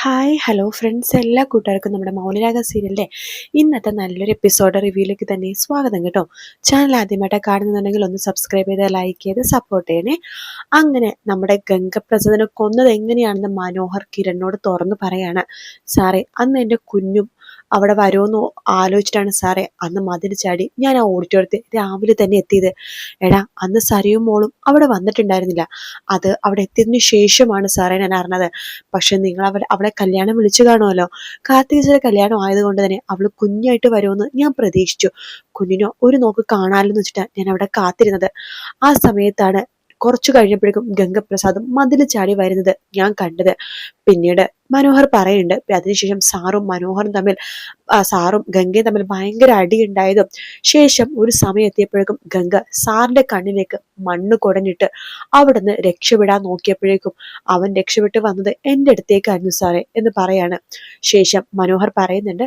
Hi hello friends, എല്ലാ കൂട്ടുകാർക്കും നമ്മുടെ മൗനരാഗ സീരിയലിൻ്റെ ഇന്നത്തെ നല്ലൊരു എപ്പിസോഡ് റിവ്യൂയിലേക്ക് തന്നെ സ്വാഗതം കേട്ടോ. ചാനൽ ആദ്യമായിട്ട് കാണുന്നുണ്ടെങ്കിൽ ഒന്ന് സബ്സ്ക്രൈബ് ചെയ്ത് ലൈക്ക് ചെയ്ത് സപ്പോർട്ട് ചെയ്യണേ. അങ്ങനെ നമ്മുടെ ഗംഗപ്രസാദിനെ കൊന്നത് എങ്ങനെയാണെന്ന് മനോഹർ കിരണിനോട് തുറന്നു പറയാണ്. സാറേ, അന്ന് എൻ്റെ കുഞ്ഞും അവിടെ വരുമെന്ന് ആലോചിച്ചിട്ടാണ് സാറേ അന്ന് മതിൽ ചാടി ഞാൻ ആ ഓഡിറ്റോറിയത്തിൽ രാവിലെ തന്നെ എത്തിയത്. എടാ, അന്ന് സരിയും മോളും അവിടെ വന്നിട്ടുണ്ടായിരുന്നില്ല. അത് അവിടെ എത്തിയതിനു ശേഷമാണ് സാറേ ഞാൻ അറിഞ്ഞത്. പക്ഷെ നിങ്ങൾ അവളെ കല്യാണം വിളിച്ചു കാണുമല്ലോ. കാർത്തികേച്ചിയുടെ കല്യാണം ആയതുകൊണ്ട് തന്നെ അവൾ കുഞ്ഞായിട്ട് വരുമെന്ന് ഞാൻ പ്രതീക്ഷിച്ചു. കുഞ്ഞിനോ ഒരു നോക്ക് കാണാമെന്ന് വെച്ചിട്ടാണ് ഞാൻ അവിടെ കാത്തിരുന്നത്. ആ സമയത്താണ് കുറച്ചു കഴിഞ്ഞപ്പോഴേക്കും ഗംഗപ്രസാദും മതിൽ ചാടി വരുന്നത് ഞാൻ കണ്ടത്. പിന്നീട് മനോഹർ പറയുന്നുണ്ട്, അതിനുശേഷം സാറും ഗംഗയും തമ്മിൽ ഭയങ്കര അടിയുണ്ടായതും ശേഷം ഒരു സമയം എത്തിയപ്പോഴേക്കും ഗംഗ സാറിന്റെ കണ്ണിലേക്ക് മണ്ണ് കുടഞ്ഞിട്ട് അവിടുന്ന് രക്ഷപ്പെടാൻ നോക്കിയപ്പോഴേക്കും അവൻ രക്ഷപ്പെട്ട് വന്നത് എൻ്റെ അടുത്തേക്കായിരുന്നു സാറേ എന്ന് പറയാണ്. ശേഷം മനോഹർ പറയുന്നുണ്ട്,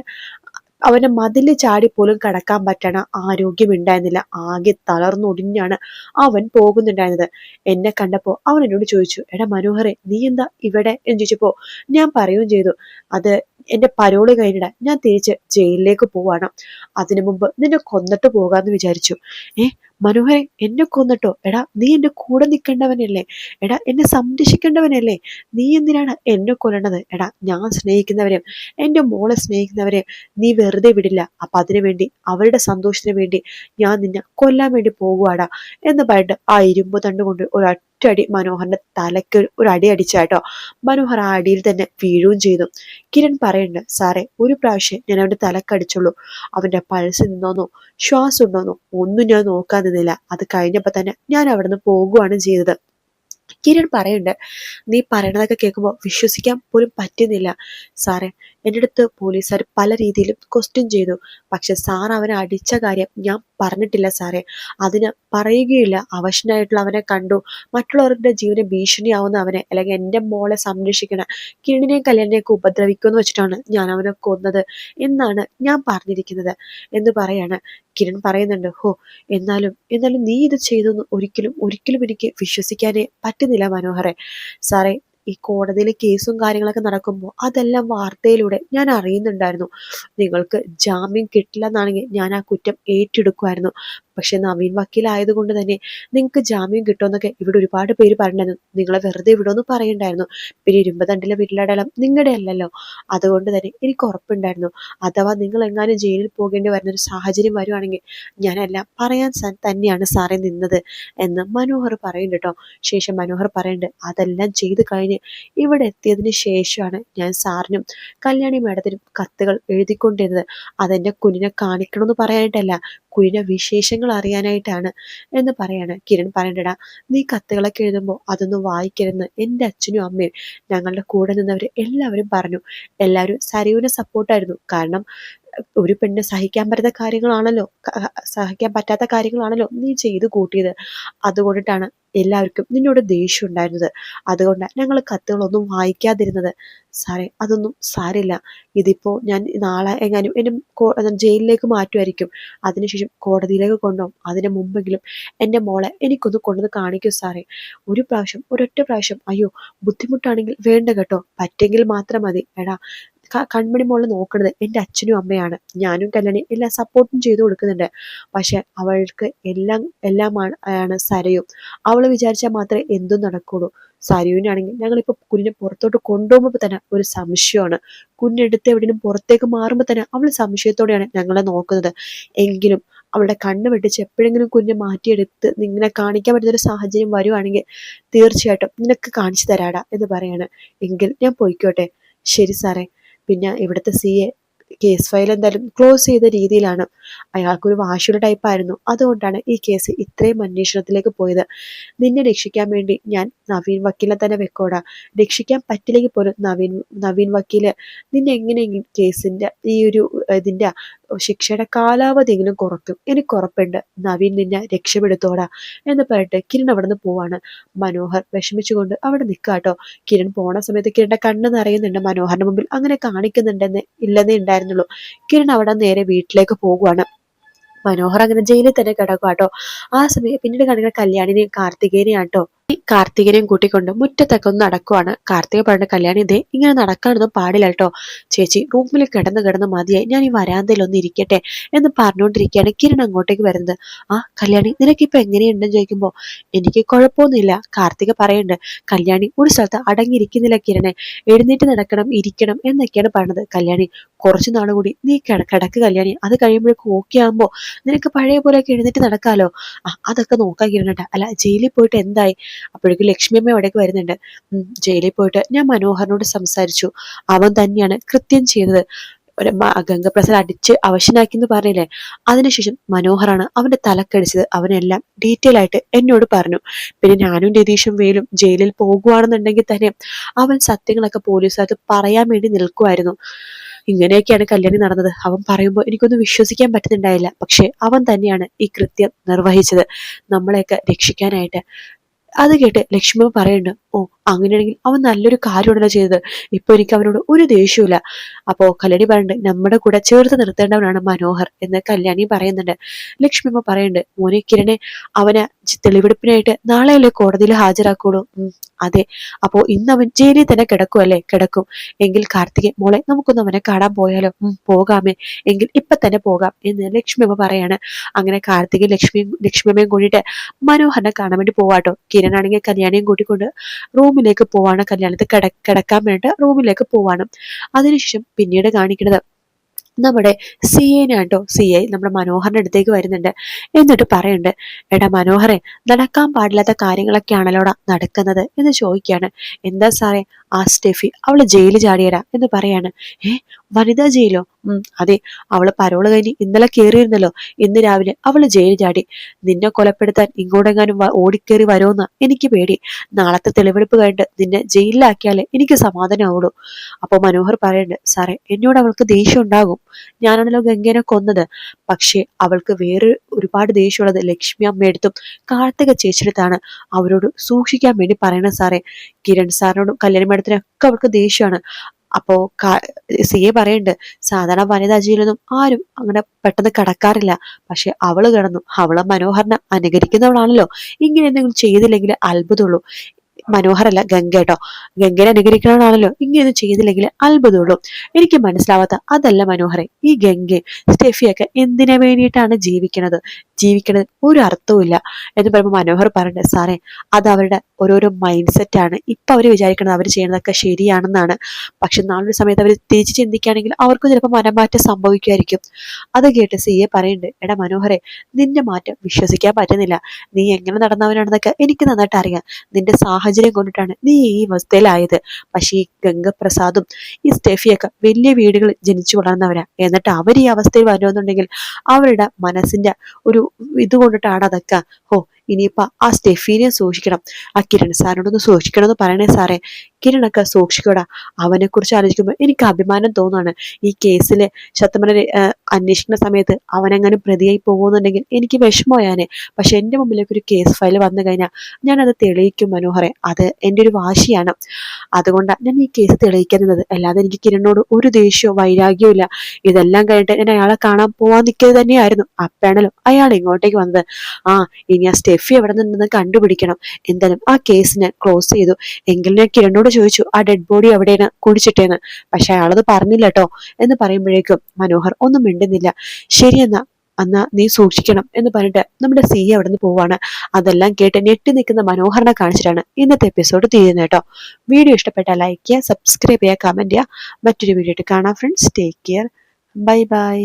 അവന്റെ മതില് ചാടി പോലും കടക്കാൻ പറ്റണ ആരോഗ്യം ഉണ്ടായിരുന്നില്ല. ആകെ തളർന്നൊടിഞ്ഞാണ് അവൻ പോകുന്നുണ്ടായിരുന്നത്. എന്നെ കണ്ടപ്പോ അവൻ എന്നോട് ചോദിച്ചു, എടാ മനോഹറെ, നീ എന്താ ഇവിടെ എന്ന് ചോദിച്ചപ്പോ ഞാൻ പറയുകയും ചെയ്തു, അത് എന്റെ പരോള് കഴിഞ്ഞിടാൻ ഞാൻ തിരിച്ച് ജയിലിലേക്ക് പോവാണ്. അതിനു മുമ്പ് നിന്നെ കൊന്നിട്ട് പോകാന്ന് വിചാരിച്ചു. മനോഹരെ, എന്നെ കൊന്നിട്ടോ? എടാ, നീ എന്റെ കൂടെ നിൽക്കേണ്ടവനല്ലേ? എടാ, എന്നെ സംരക്ഷിക്കേണ്ടവനല്ലേ? നീ എന്തിനാണ് എന്നെ കൊല്ലണത്? എടാ, ഞാൻ സ്നേഹിക്കുന്നവരെയും എൻ്റെ മോളെ സ്നേഹിക്കുന്നവരെയും നീ വെറുതെ വിടില്ല. അപ്പൊ അതിനു വേണ്ടി, അവരുടെ സന്തോഷത്തിന് വേണ്ടി ഞാൻ നിന്നെ കൊല്ലാൻ വേണ്ടി പോകുവാടാ എന്ന് പറഞ്ഞിട്ട് ആ ഇരുമ്പ് തണ്ട് കൊണ്ട് ഒരൊറ്റടി മനോഹറിന്റെ തലക്ക് ഒരു അടി അടിച്ചാട്ടോ. മനോഹർ ആ അടിയിൽ തന്നെ വീഴുകയും ചെയ്തു. കിരൺ പറയുന്നുണ്ട്, സാറേ, ഒരു പ്രാവശ്യം ഞാൻ അവന്റെ തലക്കടിച്ചുള്ളൂ. അവന്റെ പൾസ് നിന്നോന്നോ ശ്വാസം ഉണ്ടോന്നോ ഒന്നും ഞാൻ നോക്കാൻ നിന്നില്ല. അത് കഴിഞ്ഞപ്പോ തന്നെ ഞാൻ അവിടുന്ന് പോകുകയാണ് ചെയ്തത്. കിരൺ പറയുന്നുണ്ട്, നീ പറയണതൊക്കെ കേൾക്കുമ്പോൾ വിശ്വസിക്കാൻ പോലും പറ്റുന്നില്ല സാറേ. എൻ്റെ അടുത്ത് പോലീസുകാർ പല രീതിയിലും ക്വസ്റ്റ്യൻ ചെയ്തു. പക്ഷെ സാർ അവനെ അടിച്ച കാര്യം ഞാൻ പറഞ്ഞിട്ടില്ല സാറേ. അതിന് പറയുകയില്ല. അവശനായിട്ടുള്ള അവനെ കണ്ടു, മറ്റുള്ളവരുടെ ജീവന് ഭീഷണിയാവുന്ന അവനെ, അല്ലെങ്കിൽ എൻ്റെ മോളെ സംരക്ഷിക്കണ കിരണിനെയും കല്യാണിനെയൊക്കെ ഉപദ്രവിക്കുമെന്ന് വെച്ചിട്ടാണ് ഞാൻ അവനെ കൊന്നത് എന്നാണ് ഞാൻ പറഞ്ഞിരിക്കുന്നത് എന്ന് പറയാണ്. കിരൺ പറയുന്നുണ്ട്, ഹോ, എന്നാലും നീ ഇത് ചെയ്തൊന്നും ഒരിക്കലും എനിക്ക് വിശ്വസിക്കാനേ പറ്റുന്നില്ല മനോഹറെ. സാറേ, ഈ കോടതിയിലെ കേസും കാര്യങ്ങളൊക്കെ നടക്കുമ്പോൾ അതെല്ലാം വാർത്തയിലൂടെ ഞാൻ അറിയുന്നുണ്ടായിരുന്നു. നിങ്ങൾക്ക് ജാമ്യം കിട്ടില്ല എന്നാണെങ്കിൽ ഞാൻ ആ കുറ്റം ഏറ്റെടുക്കുമായിരുന്നു. പക്ഷെ നവീൻ വക്കീലായതുകൊണ്ട് തന്നെ നിങ്ങൾക്ക് ജാമ്യം കിട്ടുമെന്നൊക്കെ ഇവിടെ ഒരുപാട് പേര് പറഞ്ഞിരുന്നു. നിങ്ങളെ വെറുതെ വിടുമെന്ന് പറയണ്ടായിരുന്നു. പിന്നെ ഇരുമ്പതണ്ടിലെ വിരലടയാളം നിങ്ങളുടെ അല്ലല്ലോ. അതുകൊണ്ട് തന്നെ എനിക്ക് ഉറപ്പുണ്ടായിരുന്നു, അഥവാ നിങ്ങൾ എങ്ങാനും ജയിലിൽ പോകേണ്ടി വരുന്നൊരു സാഹചര്യം വരുവാണെങ്കിൽ ഞാനെല്ലാം പറയാൻ തന്നെയാണ് സാറേ നിന്നത് എന്ന് മനോഹർ പറയുന്നുണ്ട് കേട്ടോ. ശേഷം മനോഹർ പറയുന്നുണ്ട്, അതെല്ലാം ചെയ്തു കഴിഞ്ഞ് ഇവിടെ എത്തിയതിന് ശേഷമാണ് ഞാൻ സാറിനും കല്യാണി മാഡത്തിനും കത്തുകൾ എഴുതിക്കൊണ്ടിരുന്നത്. അതെന്റെ കുഞ്ഞിനെ കാണിക്കണമെന്ന് പറയാനായിട്ടല്ല, കുഞ്ഞിന്റെ വിശേഷങ്ങൾ അറിയാനായിട്ടാണ് എന്ന് പറയാണ്. കിരൺ പറയണ്ടടാ, നീ കത്തുകളൊക്കെ എഴുതുമ്പോൾ അതൊന്നും വായിക്കരുതെന്ന് എൻ്റെ അച്ഛനും അമ്മയും ഞങ്ങളുടെ കൂടെ നിന്നവർ എല്ലാവരും പറഞ്ഞു. എല്ലാവരും സരയുവിനെ സപ്പോർട്ടായിരുന്നു. കാരണം ഒരു പെണ്ണ് സഹിക്കാൻ പറ്റാത്ത കാര്യങ്ങളാണല്ലോ നീ ചെയ്തു കൂട്ടിയത്. അതുകൊണ്ടിട്ടാണ് എല്ലാവർക്കും നിന്നോട് ദേഷ്യം ഉണ്ടായിരുന്നത്. അതുകൊണ്ടാണ് ഞങ്ങൾ കത്തുകളൊന്നും വായിക്കാതിരുന്നത്. സാറേ, അതൊന്നും സാരില്ല. ഇതിപ്പോ ഞാൻ നാളെ എങ്ങാനും എന്നെ ജയിലിലേക്ക് മാറ്റുമായിരിക്കും. അതിനുശേഷം കോടതിയിലേക്ക് കൊണ്ടുപോകും. അതിന് മുമ്പെങ്കിലും എൻ്റെ മോളെ എനിക്കൊന്ന് കൊണ്ടുവന്ന് കാണിക്കൂ സാറേ. ഒരൊറ്റ പ്രാവശ്യം. അയ്യോ, ബുദ്ധിമുട്ടാണെങ്കിൽ വേണ്ട കേട്ടോ, പറ്റെങ്കിൽ മാത്രം മതി. എടാ, കൺമണി മോളെ നോക്കണത് എൻ്റെ അച്ഛനും അമ്മയാണ്. ഞാനും കല്യാണി എല്ലാം സപ്പോർട്ടും ചെയ്തു കൊടുക്കുന്നുണ്ട്. പക്ഷെ അവൾക്ക് എല്ലാമാണ് സരയും. അവള് വിചാരിച്ചാൽ മാത്രമേ എന്തും നടക്കുള്ളൂ. സരയുവിനാണെങ്കിൽ ഞങ്ങളിപ്പോ കുഞ്ഞിനെ പുറത്തോട്ട് കൊണ്ടുപോകുമ്പോൾ തന്നെ ഒരു സംശയമാണ്. കുഞ്ഞെടുത്ത് എവിടെയും പുറത്തേക്ക് മാറുമ്പോൾ തന്നെ അവൾ സംശയത്തോടെയാണ് ഞങ്ങളെ നോക്കുന്നത്. എങ്കിലും അവളുടെ കണ്ണ് വെട്ടിച്ച് എപ്പോഴെങ്കിലും കുഞ്ഞെ മാറ്റിയെടുത്ത് നിങ്ങളെ കാണിക്കാൻ പറ്റുന്നൊരു സാഹചര്യം വരുവാണെങ്കിൽ തീർച്ചയായിട്ടും നിനക്ക് കാണിച്ചു തരാടാ എന്ന് പറയാണ്. എങ്കിൽ ഞാൻ പോയിക്കോട്ടെ. ശരി സാറേ. പിന്നെ ഇവിടുത്തെ CA കേസ് ഫയൽ എന്തായാലും ക്ലോസ് ചെയ്ത രീതിയിലാണ്. അയാൾക്കൊരു വാശിയുടെ ടൈപ്പായിരുന്നു. അതുകൊണ്ടാണ് ഈ കേസ് ഇത്രയും അന്വേഷണത്തിലേക്ക് പോയത്. നിന്നെ രക്ഷിക്കാൻ വേണ്ടി ഞാൻ നവീൻ വക്കീലെ തന്നെ വെക്കോടാ. രക്ഷിക്കാൻ പറ്റില്ലെങ്കിൽ പോലും നവീൻ വക്കീല് നിന്നെ എങ്ങനെയെങ്കിലും കേസിന്റെ ഇതിന്റെ ശിക്ഷയുടെ കാലാവധിയെങ്കിലും കുറയ്ക്കും. എനിക്ക് ഉറപ്പുണ്ട് നവീൻ നിന്നെ രക്ഷപ്പെടുത്തോടാ എന്ന് പറഞ്ഞിട്ട് കിരൺ അവിടെ നിന്ന് പോവാണ്. മനോഹർ വിഷമിച്ചുകൊണ്ട് അവിടെ നിൽക്കാട്ടോ. കിരൺ പോണ സമയത്ത് കിരണിന്റെ കണ്ണ് നിറയുന്നുണ്ട്. മനോഹറിന്റെ മുമ്പിൽ അങ്ങനെ കാണിക്കുന്നുണ്ടെന്ന് ഇല്ലെന്നേ ഉണ്ടായിരുന്നുള്ളൂ. കിരൺ അവിടെ നേരെ വീട്ടിലേക്ക് പോകുവാണ്. മനോഹർ അങ്ങനെ ജയിലിൽ തന്നെ കിടക്കുക കേട്ടോ. ആ സമയം പിന്നീട് കാണിക്കുന്ന കല്യാണിനെയും കാർത്തികേനെയും ആട്ടോ. കാർത്തികനെയും കൂട്ടിക്കൊണ്ട് മുറ്റത്തൊക്കെ ഒന്ന് നടക്കുവാണ്. കാർത്തിക പറഞ്ഞ കല്യാണി ഇതേ ഇങ്ങനെ നടക്കാനൊന്നും പാടില്ല കേട്ടോ ചേച്ചി, റൂമിൽ കിടന്ന് കിടന്ന് മതിയായി, ഞാൻ ഈ വരാന്തയിൽ ഒന്ന് ഇരിക്കട്ടെ എന്ന് പറഞ്ഞുകൊണ്ടിരിക്കുകയാണ് കിരൺ അങ്ങോട്ടേക്ക് വരുന്നത്. ആ കല്യാണി നിനക്കിപ്പോ എങ്ങനെയുണ്ടെന്ന് ചോദിക്കുമ്പോ എനിക്ക് കുഴപ്പമൊന്നുമില്ല കാർത്തിക പറയുന്നുണ്ട്. കല്യാണി ഒരു സ്ഥലത്ത് അടങ്ങിയിരിക്കുന്നില്ല കിരണെ, എഴുന്നേറ്റ് നടക്കണം ഇരിക്കണം എന്നൊക്കെയാണ് പറഞ്ഞത്. കല്യാണി കുറച്ചു നാൾ കൂടി നീ കിടക്ക് കല്യാണി, അത് കഴിയുമ്പോഴേക്കും ഓക്കെ ആകുമ്പോ നിനക്ക് പഴയ പോലെയൊക്കെ എഴുന്നേറ്റ് നടക്കാലോ. അതൊക്കെ നോക്കാൻ കിരണേട്ടാ. അല്ല ജയിലിൽ പോയിട്ട് എന്തായി? അപ്പോഴേക്കും ലക്ഷ്മിയമ്മ അവിടേക്ക് വരുന്നുണ്ട്. ജയിലിൽ പോയിട്ട് ഞാൻ മനോഹരനോട് സംസാരിച്ചു, അവൻ തന്നെയാണ് കൃത്യം ചെയ്തത്. ഒരു ഗംഗപ്രസാദ് അടിച്ച് അവശനാക്കി എന്ന് പറഞ്ഞില്ലേ, അതിനുശേഷം മനോഹറാണ് അവന്റെ തലക്കടിച്ചത്. അവനെല്ലാം ഡീറ്റെയിൽ ആയിട്ട് എന്നോട് പറഞ്ഞു. പിന്നെ ഞാനും രതീഷും വേലും ജയിലിൽ പോകുവാണെന്നുണ്ടെങ്കിൽ തന്നെ അവൻ സത്യങ്ങളൊക്കെ പോലീസുകാർക്ക് പറയാൻ വേണ്ടി നിൽക്കുമായിരുന്നു. ഇങ്ങനെയൊക്കെയാണ് കല്യാണി നടന്നത്. അവൻ പറയുമ്പോൾ എനിക്കൊന്നും വിശ്വസിക്കാൻ പറ്റുന്നുണ്ടായില്ല. പക്ഷെ അവൻ തന്നെയാണ് ഈ കൃത്യം നിർവഹിച്ചത്, നമ്മളെയൊക്കെ രക്ഷിക്കാനായിട്ട്. അത് കേട്ട് ലക്ഷ്മി പറയുന്നുണ്ട്, ഓ അങ്ങനെയാണെങ്കിൽ അവൻ നല്ലൊരു കാര്യമാണല്ലോ ചെയ്തത്, ഇപ്പൊ എനിക്ക് അവനോട് ഒരു ദേഷ്യമില്ല. അപ്പോ കല്യാണി പറയുന്നുണ്ട്, നമ്മുടെ കൂടെ ചേർത്ത് നിർത്തേണ്ടവനാണ് മനോഹർ എന്ന് കല്യാണി പറയുന്നുണ്ട്. ലക്ഷ്മി പറയുന്നുണ്ട്, മോനെ കിരണെ, അവനെ തെളിവെടുപ്പിനായിട്ട് നാളെയല്ലേ കോടതിയിൽ ഹാജരാക്കുള്ളൂ. അതെ, അപ്പോ ഇന്ന് അവൻ ജയിലിൽ തന്നെ കിടക്കുമല്ലേ? കിടക്കും. എങ്കിൽ കാർത്തികെ മോളെ നമുക്കൊന്ന് അവനെ കാണാൻ പോയാലോ? പോകാമേ, എങ്കിൽ ഇപ്പൊ തന്നെ പോകാം എന്ന് ലക്ഷ്മി പറയാണ്. അങ്ങനെ കാർത്തികയും ലക്ഷ്മിയമ്മയും കൂടിയിട്ട് മനോഹരനെ കാണാൻ വേണ്ടി പോവാട്ടോ. കിരണാണെങ്കിൽ കല്യാണിയും കൂട്ടിക്കൊണ്ട് റൂമിലേക്ക് പോവാണ്. കല്യാണത്തിൽ കിടക്കാൻ വേണ്ടിട്ട് റൂമിലേക്ക് പോവാണ്. അതിനുശേഷം പിന്നീട് കാണിക്കുന്നത് നമ്മുടെ സി ഐനാട്ടോ. സി ഐ നമ്മുടെ മനോഹറിന്റെ അടുത്തേക്ക് വരുന്നുണ്ട്. എന്നിട്ട് പറയുന്നുണ്ട്, എടാ മനോഹറെ, നടക്കാൻ പാടില്ലാത്ത കാര്യങ്ങളൊക്കെ ആണല്ലോടാ നടക്കുന്നത് എന്ന് ചോദിക്കാണ്. എന്താ സാറേ? ആ സ്റ്റെഫി അവള് ജയിലിൽ ചാടിയടാ എന്ന് പറയാണ്. വനിതാ ജയിലോ? അതെ, അവള് പരോള് കഴിഞ്ഞ് ഇന്നലെ കേറിയിരുന്നല്ലോ, ഇന്ന് രാവിലെ അവള് ജയിലിൽ ചാടി. നിന്നെ കൊലപ്പെടുത്താൻ ഇങ്ങോട്ടെങ്ങാനും ഓടിക്കേറി വരുമെന്ന് എനിക്ക് പേടി. നാളത്തെ തെളിവെടുപ്പ് കഴിഞ്ഞിട്ട് നിന്നെ ജയിലിലാക്കിയാലേ എനിക്ക് സമാധാനമാവുള്ളൂ. അപ്പൊ മനോഹർ പറയുന്നുണ്ട്, സാറേ എന്നോട് അവൾക്ക് ദേഷ്യം ഉണ്ടാകും, ഞാനാണല്ലോ ഗംഗേനെ കൊന്നത്. പക്ഷെ അവൾക്ക് വേറെ ഒരുപാട് ദേഷ്യമുള്ളത് ലക്ഷ്മി അമ്മയെടുത്തും കാർത്തിക ചേച്ചിയെടുത്താണ്. അവരോട് സൂക്ഷിക്കാൻ വേണ്ടി പറയണം സാറേ. കിരൺ സാറിനോടും കല്യാണി മേഡത്തിനൊക്കെ അവൾക്ക് ദേഷ്യമാണ്. അപ്പോ സി എ പറയുന്നുണ്ട്, സാധാരണ വനിതാ ജയിലൊന്നും ആരും അങ്ങനെ പെട്ടെന്ന് കടക്കാറില്ല. പക്ഷെ അവള് കിടന്നു, അവളെ മനോഹരനെ അനുകരിക്കുന്നവളാണല്ലോ, ഇങ്ങനെ എന്തെങ്കിലും ചെയ്തില്ലെങ്കിൽ അത്ഭുതമുള്ളൂ. മനോഹരല്ല ഗംഗ കേട്ടോ, ഗംഗനെ അനുകരിക്കണമാണല്ലോ, ഇങ്ങനെയൊന്നും ചെയ്തില്ലെങ്കിൽ അത്ഭുതമുള്ളൂ. എനിക്ക് മനസ്സിലാവാത്ത അതല്ല മനോഹരെ, ഈ ഗംഗയും സ്റ്റെഫിയൊക്കെ എന്തിനു വേണ്ടിയിട്ടാണ് ജീവിക്കണത് ഒരു അർത്ഥവും ഇല്ല എന്ന് പറയുമ്പോൾ മനോഹർ പറഞ്ഞത്, സാറേ അത് അവരുടെ ഓരോരോ മൈൻഡ് സെറ്റ് ആണ്. ഇപ്പൊ അവര് വിചാരിക്കുന്നത് അവർ ചെയ്യുന്നതൊക്കെ ശരിയാണെന്നാണ്. പക്ഷെ നാളൊരു സമയത്ത് അവർ തിരിച്ച് ചിന്തിക്കുകയാണെങ്കിൽ അവർക്ക് ചിലപ്പോൾ മനംമാറ്റം സംഭവിക്കുമായിരിക്കും. അത് കേട്ട് സി എ പറയുന്നുണ്ട്, എടാ മനോഹരെ, നിന്റെ മാറ്റം വിശ്വസിക്കാൻ പറ്റുന്നില്ല. നീ എങ്ങനെ നടന്നവനാണെന്നൊക്കെ എനിക്ക് നന്നായിട്ട് അറിയാം. നിന്റെ സാഹചര്യം കൊണ്ടിട്ടാണ് നീ ഈ അവസ്ഥയിലായത്. പക്ഷെ ഈ ഗംഗപ്രസാദും ഈ സ്റ്റെഫിയൊക്കെ വലിയ വീടുകൾ ജനിച്ചു വളർന്നവരാ. എന്നിട്ട് അവർ ഈ അവസ്ഥയിൽ വരുമെന്നുണ്ടെങ്കിൽ അവരുടെ മനസ്സിന്റെ ഒരു ഇത് കൊണ്ടിട്ടാണ് അതൊക്കെ. ഇനിയിപ്പൊ ആ സ്റ്റെഫീനെ സൂക്ഷിക്കണം, ആ കിരൺ സാറിനോടൊന്ന് സൂക്ഷിക്കണം എന്ന് പറയണേ സാറേ. കിരണൊക്കെ സൂക്ഷിക്കൂടാ, അവനെ കുറിച്ച് ആലോചിക്കുമ്പോൾ എനിക്ക് അഭിമാനം തോന്നുകയാണ്. ഈ കേസില് ശതമാനം അന്വേഷിക്കുന്ന സമയത്ത് അവനെങ്ങനെ പ്രതിയായി പോകുന്നുണ്ടെങ്കിൽ എനിക്ക് വിഷമമായാനെ. പക്ഷെ എന്റെ മുമ്പിലേക്ക് ഒരു കേസ് ഫയൽ വന്നു കഴിഞ്ഞാൽ ഞാനത് തെളിയിക്കും മനോഹറെ. അത് എൻ്റെ ഒരു വാശിയാണ്. അതുകൊണ്ടാണ് ഞാൻ ഈ കേസ് തെളിയിക്കുന്നത്. അല്ലാതെ എനിക്ക് കിരണിനോട് ഒരു ദേഷ്യമോ വൈരാഗ്യവും ഇല്ല. ഇതെല്ലാം കഴിഞ്ഞിട്ട് ഞാൻ അയാളെ കാണാൻ പോവാൻ നിൽക്കുന്നത് തന്നെയായിരുന്നു. അപ്പോഴാണല്ലോ അയാൾ ഇങ്ങോട്ടേക്ക് വന്നത്. ഇനി ആ സ്റ്റെഫി എവിടെ നിന്നെന്ന് കണ്ടുപിടിക്കണം. എന്തായാലും ആ കേസ് ഞാൻ ക്ലോസ് ചെയ്തു. എങ്കിൽ ഞാൻ കിരണിനോട് ചോദിച്ചു, ആ ഡെഡ് ബോഡി എവിടെയാണ് കുഴിച്ചിട്ടേന്ന്. പക്ഷെ അയാളത് പറഞ്ഞില്ല കേട്ടോ എന്ന് പറയുമ്പോഴേക്കും മനോഹർ ഒന്നും മിണ്ടുന്നില്ല. ശരിയെന്നാ നീ സൂക്ഷിക്കണം എന്ന് പറഞ്ഞിട്ട് നമ്മുടെ സി അവിടെ നിന്ന് പോവാണ്. അതെല്ലാം കേട്ട് ഞെട്ടി നിൽക്കുന്ന മനോഹരനെ കാണിച്ചിട്ടാണ് ഇന്നത്തെ എപ്പിസോഡ് തീരുന്നത് കേട്ടോ. വീഡിയോ ഇഷ്ടപ്പെട്ടാൽ ലൈക്ക് ചെയ്യുക, സബ്സ്ക്രൈബ് ചെയ്യുക, കമന്റ് ചെയ്യുക. മറ്റൊരു വീഡിയോ ആയിട്ട് കാണാം friends. Take care, bye bye.